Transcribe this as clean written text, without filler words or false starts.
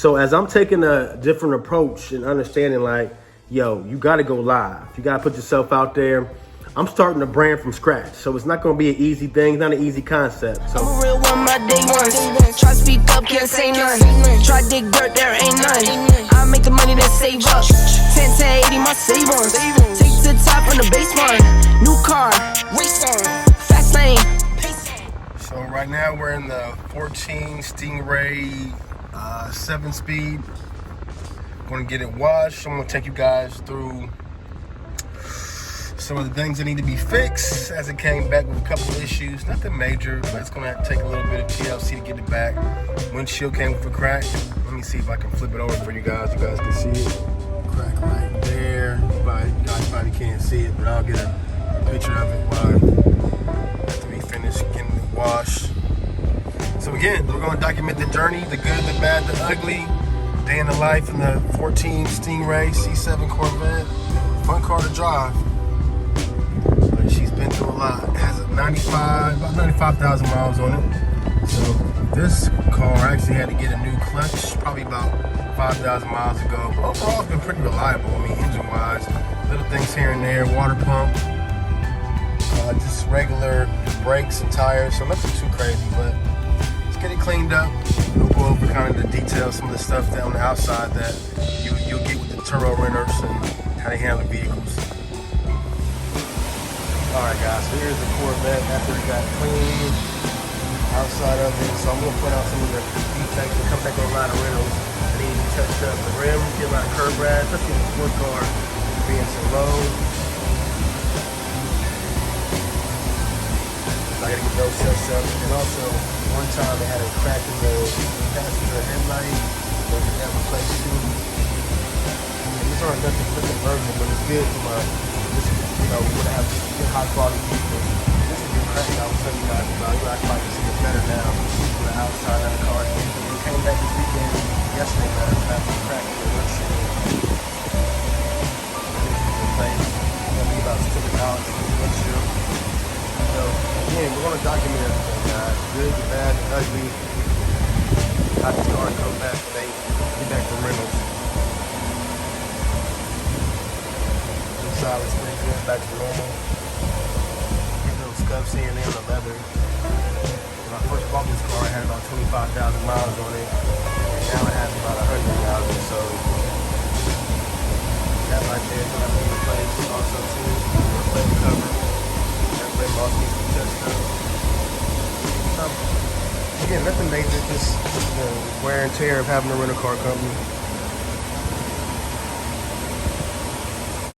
So as I'm taking a different approach and understanding, like, yo, you got to go live. You got to put yourself out there. I'm starting a brand from scratch, so it's not going to be an easy thing. It's not an easy concept. So. I'm a real one, my day ones. Try to speak up, can't say none. Try to dig dirt, there ain't none. I make the money that save up. 10 to 80, my save ones. Take to the top on the base one. New car, race on, fast lane. So right now we're in the 14 Stingray 7-speed. Going to get it washed. I'm going to take you guys through some of the things that need to be fixed as it came back with a couple of issues. Nothing major, but it's going to take a little bit of TLC to get it back. Windshield came with a crack. Let me see if I can flip it over for you guys. You guys can see it. Crack right there. You guys probably can't see it, but I'll get a picture of it while after we finish getting it washed. So again, we're going to document the journey, the good, the bad, the ugly. Day in the life in the 14 Stingray C7 Corvette. Fun car to drive. But she's been through a lot. It has about 95,000 miles on it. So this car actually had to get a new clutch probably about 5,000 miles ago. But overall, it's been pretty reliable. I mean, engine-wise, little things here and there, water pump, just regular brakes and tires. So nothing too crazy, but let's get it cleaned up. We'll go over kind of the details, some of the stuff down the outside that you'll get with the Turo renters and how they handle the vehicles. Alright guys, so here's the Corvette after it got cleaned outside of it. So I'm going to point out some of the defects and come back online of rentals. I need to touch up the rim, get a lot of curb rash, especially the sport car being so low. So I got to get those touched up. And also, one time they had a crack in the passenger headlight, so they got replaced too. These aren't nothing for conversion, but it's good from a, you know, we would have good high quality vehicles. This is a good crack I was telling you guys about. You actually can see it better now from the outside of the car. We came back this weekend, yesterday, matter of fact, the crack in the windshield. Replaced. It's going to be about $6 for the windshield. So, again, we're going to document everything, guys. Good, the bad, the ugly. How this car come back when they get back from rentals. Inside is pretty good, back to normal. Get those scuffs here and there on the leather. When I first bought this car, it had about 25,000 miles on it. And now it has about 100,000, so that right there is going to be replaced also too. Replace cover. Also needs to be touched up. Again, nothing major, just the wear and tear of having a rental car company.